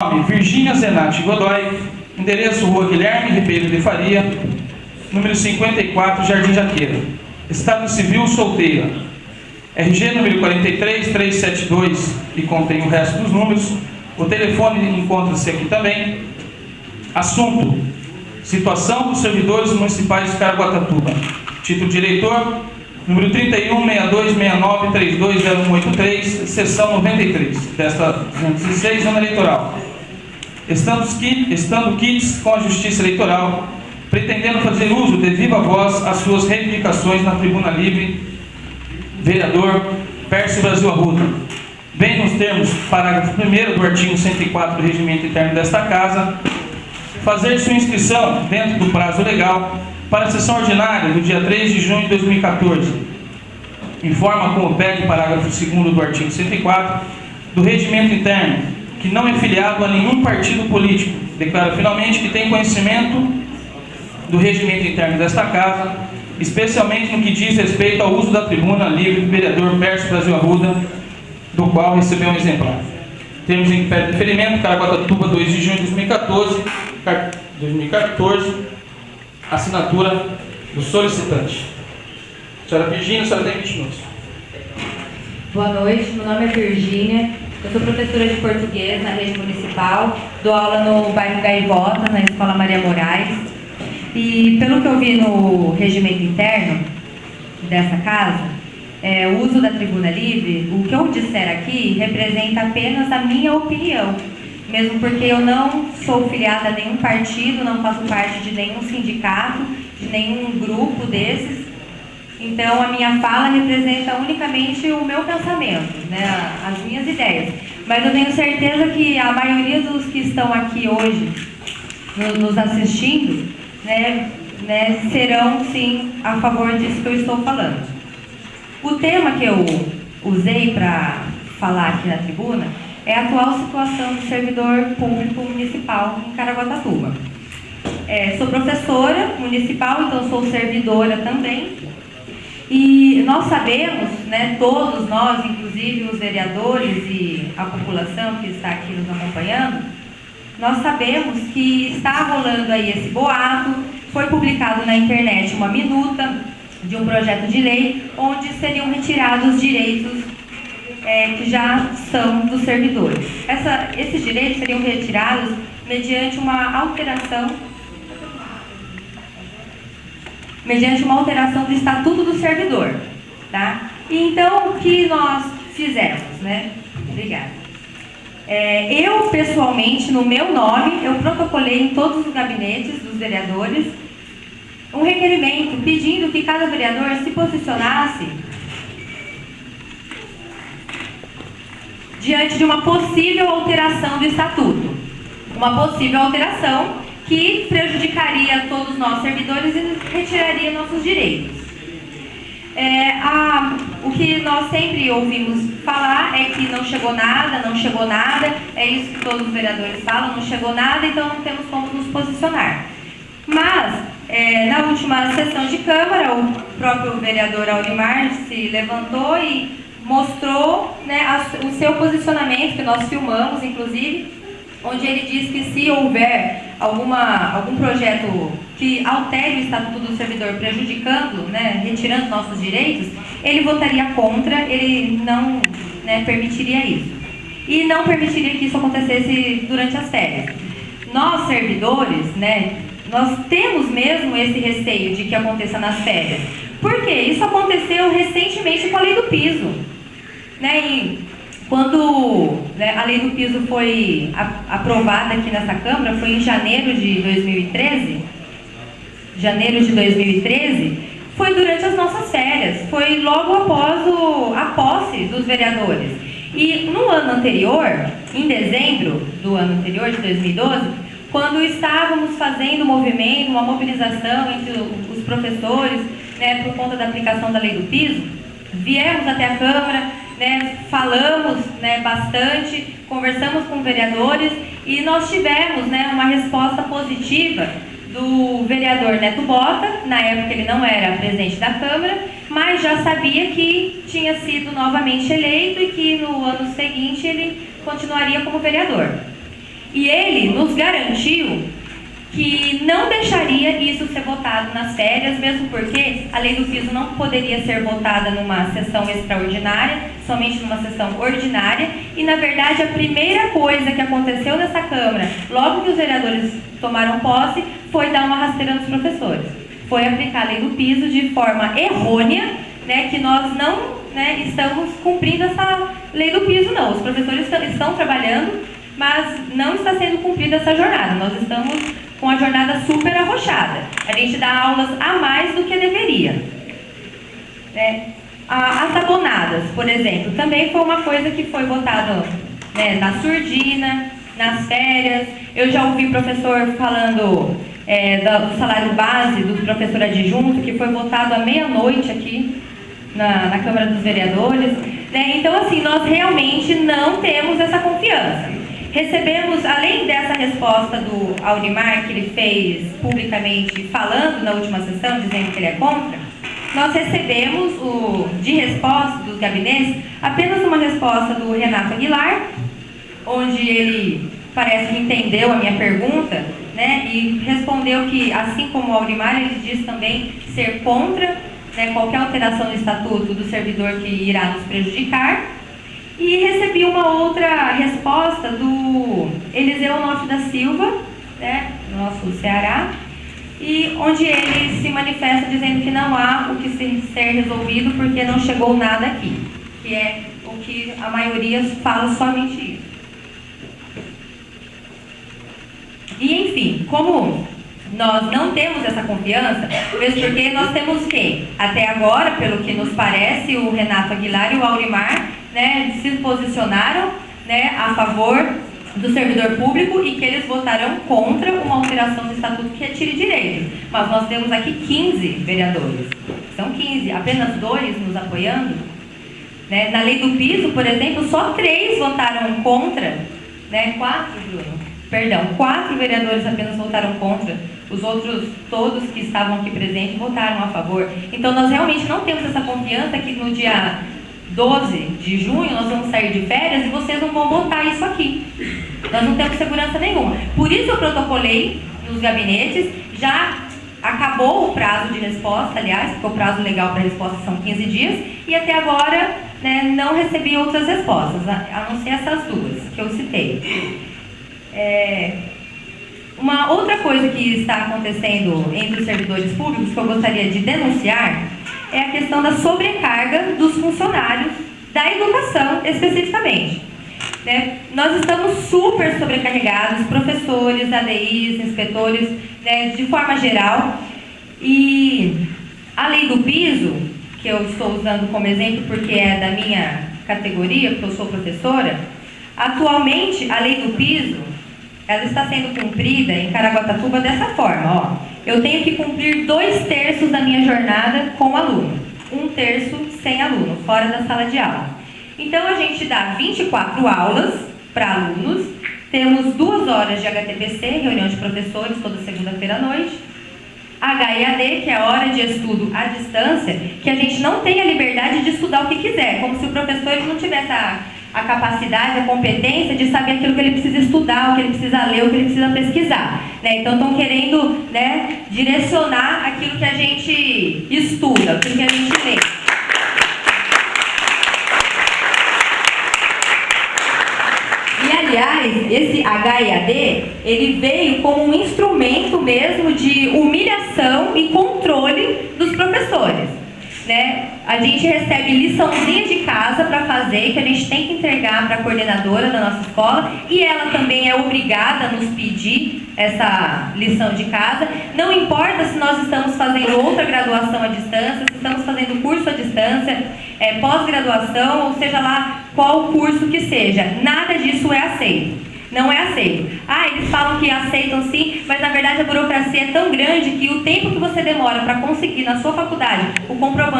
Nome: Virgínia Zenatti Godoy. Endereço: Rua Guilherme Ribeiro de Faria, número 54, Jardim Jaqueira. Estado civil: solteira. RG número 43372, que contém o resto dos números. O telefone encontra-se aqui também. Assunto: situação dos servidores municipais de Caraguatatuba. Título de eleitor: número 316269320183, seção 93, desta 216, zona eleitoral. Estando quites com a Justiça Eleitoral, pretendendo fazer uso de viva voz às suas reivindicações na Tribuna Livre, vereador Pércio Brasil Arruda. Bem nos termos parágrafo 1º do artigo 104 do Regimento Interno desta Casa, fazer sua inscrição dentro do prazo legal para a sessão ordinária do dia 3 de junho de 2014. Informa como pede o parágrafo 2º do artigo 104 do Regimento Interno, que não é filiado a nenhum partido político. Declara finalmente que tem conhecimento do Regimento Interno desta Casa, especialmente no que diz respeito ao uso da tribuna livre do vereador Pércio Brasil Arruda, do qual recebeu um exemplar. Temos em pé de deferimento, Caraguatatuba, 2 de junho de 2014, assinatura do solicitante. Senhora Virgínia, a senhora tem 20 minutos. Boa noite, meu nome é Virgínia, eu sou professora de português na rede municipal, dou aula no bairro Gaivota, na Escola Maria Moraes, e pelo que eu vi no regimento interno dessa casa, o uso da tribuna livre, o que eu disser aqui representa apenas a minha opinião, mesmo porque eu não sou filiada a nenhum partido, não faço parte de nenhum sindicato, de nenhum grupo desses. Então, a minha fala representa unicamente o meu pensamento, né, as minhas ideias. Mas eu tenho certeza que a maioria dos que estão aqui hoje, nos assistindo, né, serão, sim, a favor disso que eu estou falando. O tema que eu usei para falar aqui na tribuna é a atual situação do servidor público municipal em Caraguatatuba. Sou professora municipal, então sou servidora também. E nós sabemos, né, todos nós, inclusive os vereadores e a população que está aqui nos acompanhando, nós sabemos que está rolando aí esse boato. Foi publicado na internet uma minuta de um projeto de lei onde seriam retirados os direitos que já são dos servidores. Esses direitos seriam retirados mediante uma alteração do Estatuto do Servidor, tá? E então, o que nós fizemos, né? Obrigada. Eu, pessoalmente, no meu nome, eu protocolei em todos os gabinetes dos vereadores um requerimento pedindo que cada vereador se posicionasse diante de uma possível alteração do Estatuto. Uma possível alteração que prejudicaria todos nós servidores e retiraria nossos direitos. O que nós sempre ouvimos falar é que não chegou nada, é isso que todos os vereadores falam, não chegou nada, então não temos como nos posicionar. Mas, na última sessão de Câmara, o próprio vereador Aurimar se levantou e mostrou, né, o seu posicionamento, que nós filmamos, inclusive, onde ele diz que se houver algum projeto que altere o Estatuto do Servidor, prejudicando, né, retirando nossos direitos, ele votaria contra, ele não, né, permitiria isso. E não permitiria que isso acontecesse durante as férias. Nós, servidores, né, nós temos mesmo esse receio de que aconteça nas férias. Por quê? Isso aconteceu recentemente com a Lei do Piso. Né, quando, né, a Lei do Piso foi aprovada aqui nessa Câmara, foi em janeiro de 2013, foi durante as nossas férias, foi logo após a posse dos vereadores. E no ano anterior, em dezembro do ano anterior, de 2012, quando estávamos fazendo um movimento, uma mobilização entre os professores, né, por conta da aplicação da Lei do Piso, viemos até a Câmara, né, falamos, né, bastante, conversamos com vereadores e nós tivemos, né, uma resposta positiva do vereador Neto Bota. Na época ele não era presidente da Câmara, mas já sabia que tinha sido novamente eleito e que no ano seguinte ele continuaria como vereador. E ele nos garantiu que não deixaria isso ser votado nas férias, mesmo porque a lei do piso não poderia ser votada numa sessão extraordinária, somente numa sessão ordinária. E, na verdade, a primeira coisa que aconteceu nessa Câmara, logo que os vereadores tomaram posse, foi dar uma rasteira nos professores. Foi aplicar a lei do piso de forma errônea, né, que nós não, né, estamos cumprindo essa lei do piso, não. Os professores estão trabalhando, mas não está sendo cumprida essa jornada. Nós estamos com a jornada super arrochada. A gente dá aulas a mais do que deveria. As abonadas, por exemplo, também foi uma coisa que foi votada, né, na surdina, nas férias. Eu já ouvi professor falando do salário base do professor adjunto, que foi votado à meia-noite aqui na Câmara dos Vereadores. Então, assim, nós realmente não temos essa confiança. Recebemos, além dessa resposta do Aurimar, que ele fez publicamente falando na última sessão, dizendo que ele é contra, nós recebemos de resposta dos gabinetes apenas uma resposta do Renato Aguilar, onde ele parece que entendeu a minha pergunta, né, e respondeu que, assim como o Aurimar, ele diz também ser contra, né, qualquer alteração no estatuto do servidor que irá nos prejudicar. E recebi uma outra resposta do Eliseu Onofre da Silva, né, nosso Ceará, e onde ele se manifesta dizendo que não há o que ser resolvido porque não chegou nada aqui, que é o que a maioria fala somente isso. E, enfim, como nós não temos essa confiança, mesmo porque nós temos quem? Até agora, pelo que nos parece, o Renato Aguilar e o Aurimar, né, se posicionaram, né, a favor do servidor público e que eles votarão contra uma alteração do estatuto que retire direitos. Mas nós temos aqui 15 vereadores. São 15, apenas 2 nos apoiando. Né? Na lei do piso, por exemplo, só 3 votaram contra, né? 4, Bruno? Perdão, 4 vereadores apenas votaram contra. Os outros, todos que estavam aqui presentes, votaram a favor. Então, nós realmente não temos essa confiança que no dia 12 de junho nós vamos sair de férias e vocês não vão votar isso aqui. Nós não temos segurança nenhuma. Por isso eu protocolei nos gabinetes, já acabou o prazo de resposta, aliás, porque o prazo legal para resposta são 15 dias, e até agora, né, não recebi outras respostas, a não ser essas 2 que eu citei. Uma outra coisa que está acontecendo entre os servidores públicos que eu gostaria de denunciar é a questão da sobrecarga dos funcionários da educação, especificamente. Né? Nós estamos super sobrecarregados, professores, ADIs, inspetores, né, de forma geral. E a lei do piso, que eu estou usando como exemplo porque é da minha categoria, porque eu sou professora, atualmente a lei do piso, ela está sendo cumprida em Caraguatatuba dessa forma, ó. Eu tenho que cumprir 2/3 da minha jornada com aluno, 1/3 sem aluno, fora da sala de aula. Então, a gente dá 24 aulas para alunos, temos 2 horas de HTPC, reunião de professores, toda segunda-feira à noite, HEAD, que é a hora de estudo à distância, que a gente não tem a liberdade de estudar o que quiser, como se o professor não tivesse a capacidade, a competência de saber aquilo que ele precisa estudar, o que ele precisa ler, o que ele precisa pesquisar. Né? Então, estão querendo, né, direcionar aquilo que a gente estuda, aquilo que a gente lê. E, aliás, esse HEAD, ele veio como um instrumento mesmo de humilhação e controle dos professores. Né? A gente recebe liçãozinha de casa para fazer, que a gente tem que entregar para a coordenadora da nossa escola, e ela também é obrigada a nos pedir essa lição de casa. Não importa se nós estamos fazendo outra graduação à distância, se estamos fazendo curso à distância, pós-graduação, ou seja lá qual curso que seja, nada disso é aceito. Não é aceito. Eles falam que aceitam sim, mas na verdade a burocracia é tão grande que o tempo que você demora para conseguir na sua faculdade o comprovante